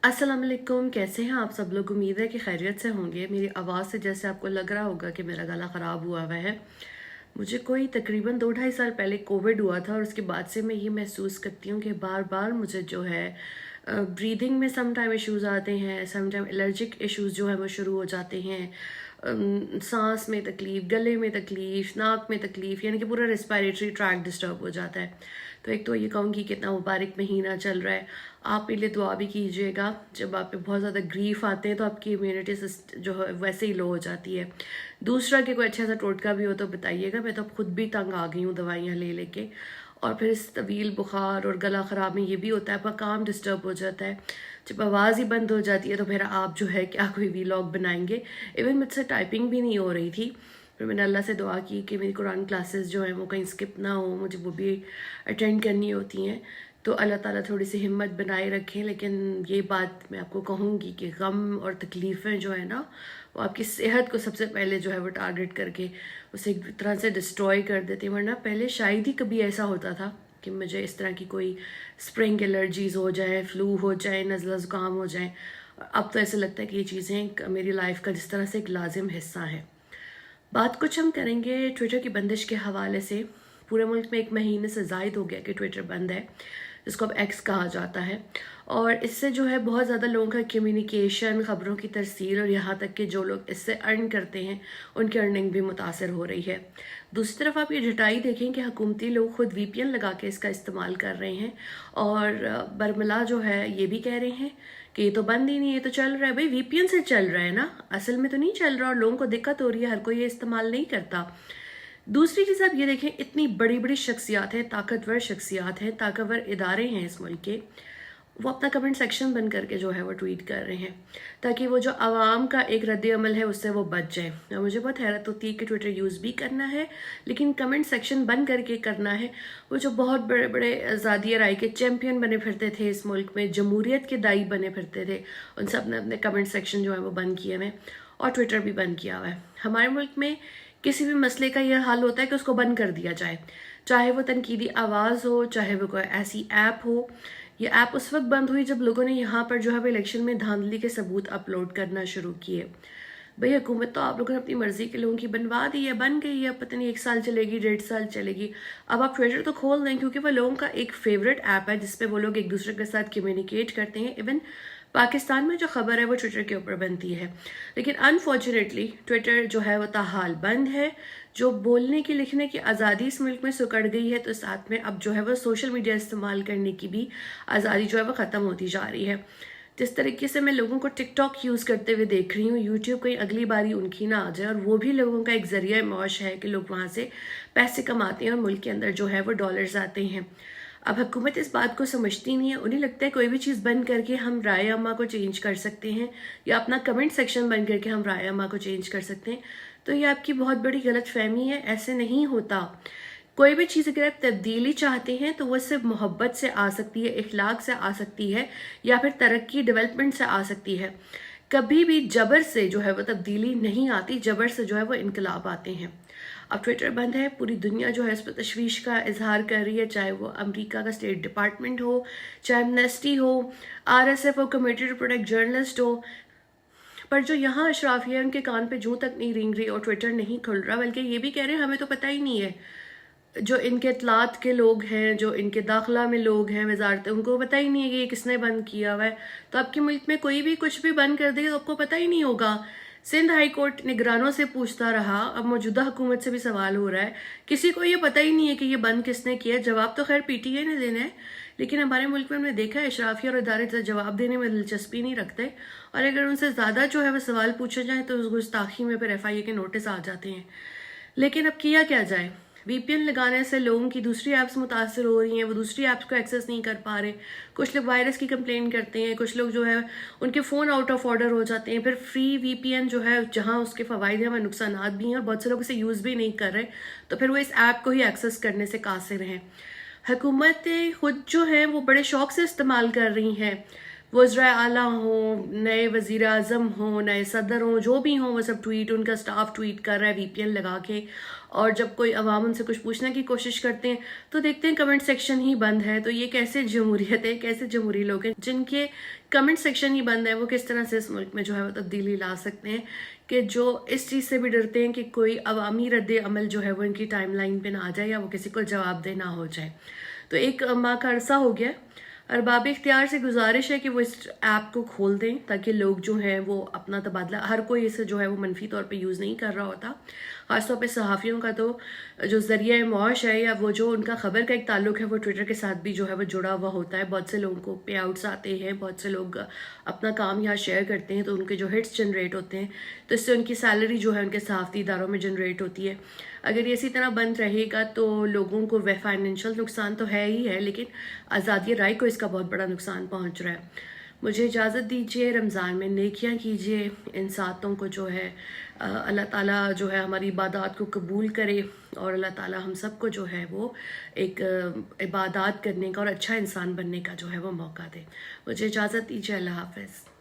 अस्सलाम वालेकुम। कैसे हैं आप सब लोग? उम्मीद है कि खैरियत से होंगे। मेरी आवाज़ से जैसे आपको लग रहा होगा कि मेरा गला ख़राब हुआ हुआ है। मुझे कोई तकरीबन 2-2.5 साल पहले कोविड हुआ था और उसके बाद से मैं ये महसूस करती हूँ कि बार बार मुझे जो है ब्रीदिंग में सम टाइम इश्यूज़ आते हैं, सम टाइम एलर्जिक इश्यूज़ जो है वो शुरू हो जाते हैं। सांस में तकलीफ़, गले में तकलीफ़, नाक में तकलीफ़, यानी कि पूरा रेस्पिरेटरी ट्रैक डिस्टर्ब हो जाता है। तो एक तो ये कहूँगी कितना मुबारक महीना चल रहा है। आप मेरे लिए दुआ भी कीजिएगा। जब आप पे बहुत ज़्यादा ग्रीफ आते हैं तो आपकी इम्यूनिटी जो है वैसे ही लो हो जाती है। दूसरा कि कोई अच्छा सा टोटका भी हो तो बताइएगा। मैं तो खुद भी तंग आ गई हूँ दवाइयाँ ले लेके। और फिर इस तवील बुखार और गला ख़राब में ये भी होता है, आपका काम डिस्टर्ब हो जाता है। जब आवाज़ ही बंद हो जाती है तो फिर आप जो है क्या कोई वीलॉग बनाएंगे। इवन मुझसे टाइपिंग भी नहीं हो रही थी। फिर मैंने अल्लाह से दुआ की कि मेरी कुरान क्लासेस जो हैं वो कहीं स्किप ना हो, मुझे वो भी अटेंड करनी होती हैं। तो अल्लाह ताला थोड़ी सी हिम्मत बनाए रखें। लेकिन ये बात मैं आपको कहूँगी कि गम और तकलीफ़ें जो है ना, वो आपकी सेहत को सबसे पहले जो है वो टारगेट करके उसे एक तरह से डिस्ट्रॉय कर देती हैं। वरना पहले शायद ही कभी ऐसा होता था कि मुझे इस तरह की कोई स्प्रिंग एलर्जीज़ हो जाए, फ्लू हो जाए, नज़ला ज़ुकाम हो जाए। अब तो ऐसा लगता है कि ये चीज़ें मेरी लाइफ का जिस तरह से एक लाजिम हिस्सा है। बात कुछ हम करेंगे ट्विटर की बंदिश के हवाले से। पूरे मुल्क में 1 महीने से ज़ायद हो गया कि ट्विटर बंद है, जिसको अब एक्स कहा जाता है। और इससे जो है बहुत ज़्यादा लोगों का कम्युनिकेशन, ख़बरों की तरसील और यहाँ तक कि जो लोग इससे अर्न करते हैं उनकी अर्निंग भी मुतासर हो रही है। दूसरी तरफ आप ये ढटाई देखें कि हुकूमती लोग खुद वीपीएन लगा के इसका इस्तेमाल कर रहे हैं और बरमला जो है ये भी कह रहे हैं कि ये तो बंद ही नहीं है, तो चल रहा है। भाई वीपीएन से चल रहा है ना, असल में तो नहीं चल रहा और लोगों को दिक्कत हो रही है, हर कोई ये इस्तेमाल नहीं करता। दूसरी चीज़ आप ये देखें, इतनी बड़ी बड़ी शख्सियात हैं, ताकतवर शख्सियात हैं, ताकतवर इदारे हैं इस मुल्क के, वो अपना कमेंट सेक्शन बंद करके जो है वो ट्वीट कर रहे हैं ताकि वो जो आवाम का एक रद्द अमल है उससे वो बच जाए। और मुझे बहुत हैरत होती है कि ट्विटर यूज़ भी करना है लेकिन कमेंट सेक्शन बंद करके करना है। वो जो बहुत बड़े बड़े आज़ादी राय के चैम्पियन बने फिरते थे इस मुल्क में, जमहूरियत के दाई बने फिरते थे, उन सब ने अपने कमेंट सेक्शन जो है वो बंद किए हुए और ट्विटर भी बंद किया हुआ है। हमारे मुल्क में किसी भी मसले का यह हाल होता है कि उसको बंद कर दिया जाए, चाहे वो तनकीदी आवाज़ हो, चाहे वो कोई ऐसी ऐप हो। ये ऐप उस वक्त बंद हुई जब लोगों ने यहाँ पर जो है वो इलेक्शन में धांधली के सबूत अपलोड करना शुरू किए। भाई हुकूमत तो आप लोगों ने अपनी मर्जी के लोगों की बनवा दी है, बन गई है, पता नहीं 1 साल चलेगी, 1.5 साल चलेगी। अब आप ट्विटर तो खोल दें क्योंकि वो लोगों का एक फेवरेट ऐप है जिसपे वो लोग एक दूसरे के साथ कम्युनिकेट करते हैं। इवन पाकिस्तान में जो खबर है वो ट्विटर के ऊपर बनती है। लेकिन अनफॉर्चुनेटली ट्विटर जो है वो ताहाल बंद है। जो बोलने की, लिखने की आज़ादी इस मुल्क में सुकड़ गई है, तो साथ में अब जो है वो सोशल मीडिया इस्तेमाल करने की भी आज़ादी जो है वो ख़त्म होती जा रही है। जिस तरीके से मैं लोगों को टिकटॉक यूज़ करते हुए देख रही हूँ, यूट्यूब कहीं अगली बारी उनकी ना आ जाए, और वो भी लोगों का एक ज़रिया मौश है कि लोग वहाँ से पैसे कमाते हैं और मुल्क के अंदर जो है वो डॉलर्स आते हैं। अब हुकूमत इस बात को समझती नहीं है। उन्हें लगता है कोई भी चीज़ बंद करके हम राय अम्मा को चेंज कर सकते हैं या अपना कमेंट सेक्शन बंद करके हम राय अम्मा को चेंज कर सकते हैं। तो ये आपकी बहुत बड़ी गलत फहमी है, ऐसे नहीं होता। कोई भी चीज़ अगर आप तब्दीली चाहते हैं तो वो सिर्फ मोहब्बत से आ सकती है, इखलाक से आ सकती है, या फिर तरक्की, डेवलपमेंट से आ सकती है। कभी भी जबर से जो है वो तब्दीली नहीं आती, जबर से जो है वो इनकलाब आते हैं। अब ट्विटर बंद है, पूरी दुनिया जो है इस पर तशवीश का इजहार कर रही है, चाहे वो अमेरिका का स्टेट डिपार्टमेंट हो, चाहे एमनेस्टी हो, आरएसएफ हो, कमेटी टू प्रोटेक्ट जर्नलिस्ट हो। पर जो यहाँ अशराफिया उनके कान पे जूं तक नहीं रेंग रही और ट्विटर नहीं खुल रहा, बल्कि ये भी कह रहे हैं हमें तो पता ही नहीं है। जो इनके इतलात के लोग हैं, जो इनके दाखिला में लोग हैं, वजारत, उनको पता ही नहीं है कि ये किसने बंद किया हुआ है। तो आपके मुल्क में कोई भी कुछ भी बंद कर देगा तो आपको पता ही नहीं होगा। सिंध हाई कोर्ट निगरानों से पूछता रहा, अब मौजूदा हुकूमत से भी सवाल हो रहा है, किसी को ये पता ही नहीं है कि ये बंद किसने किया। जवाब तो खैर पीटीआई ने देना है, लेकिन हमारे मुल्क में हमने देखा है अशराफिया और इदारे जवाब देने में दिलचस्पी नहीं रखते, और अगर उनसे ज़्यादा जो है वो सवाल पूछे जाए तो उस गुस्ताखी में फिर एफआईए के नोटिस आ जाते हैं। लेकिन अब किया क्या जाए? वीपीएन लगाने से लोगों की दूसरी ऐप्स मुतासर हो रही हैं, वो दूसरी ऐप्स को एक्सेस नहीं कर पा रहे। कुछ लोग वायरस की कंप्लेन करते हैं, कुछ लोग जो है उनके फ़ोन आउट ऑफ ऑर्डर हो जाते हैं। फिर फ्री वीपीएन जो है, जहां उसके फ़वाइद हैं वहाँ नुकसानात भी हैं और बहुत से लोग इसे यूज़ भी नहीं कर रहे, तो फिर वो इस ऐप को ही एक्सेस करने से कासिर हैं। हुकूमतें खुद जो हैं वो बड़े शौक से इस्तेमाल कर रही हैं। वज़ीर आला हों, नए वज़ीर आज़म हों, नए सदर हों, जो भी हों, वो सब ट्वीट, उनका स्टाफ ट्वीट कर रहा है VPN लगा के। और जब कोई अवाम उनसे कुछ पूछने की कोशिश करते हैं तो देखते हैं कमेंट सेक्शन ही बंद है। तो ये कैसे जमहूरियत है, कैसे जमहूरी लोग हैं जिनके कमेंट सेक्शन ही बंद है, वो किस तरह से इस मुल्क में जो है वो तब्दीली ला सकते हैं, कि जो इस चीज़ से भी डरते हैं कि कोई अवामी रद्द अमल जो है वो इनकी टाइमलाइन पे ना आ जाए या वो किसी को जवाब दे ना हो जाए। तो एक माह का अरसा हो गया। अरबाब इख्तियार से गुजारिश है कि वो इस ऐप को खोल दें ताकि लोग जो हैं वो अपना तबादला, हर कोई इसे जो है वो मनफी तौर पे यूज़ नहीं कर रहा होता। ख़ासतौर पे सहाफ़ियों का तो जो ज़रिया मौश है या वो जो उनका ख़बर का एक ताल्लुक है वो ट्विटर के साथ भी जो है वो जुड़ा हुआ होता है। बहुत से लोगों को पे आउट्स आते हैं, बहुत से लोग अपना काम यहाँ शेयर करते हैं तो उनके जो हिट्स जनरेट होते हैं, तो इससे उनकी सैलरी जो है उनके सहाफ़ती इदारों में जनरेट होती है। अगर ये इसी तरह बंद रहेगा तो लोगों को वह फाइनेंशियल नुकसान तो है ही है, लेकिन आज़ादी राय को इसका बहुत बड़ा नुकसान पहुंच रहा है। मुझे इजाज़त दीजिए, रमज़ान में नेकियां कीजिए, इन सातों को जो है अल्लाह ताला जो है हमारी इबादत को कबूल करे और अल्लाह ताला हम सबको जो है वो एक इबादत करने का और अच्छा इंसान बनने का जो है वो मौका दे। मुझे इजाज़त दीजिए, अल्लाह हाफ़िज़।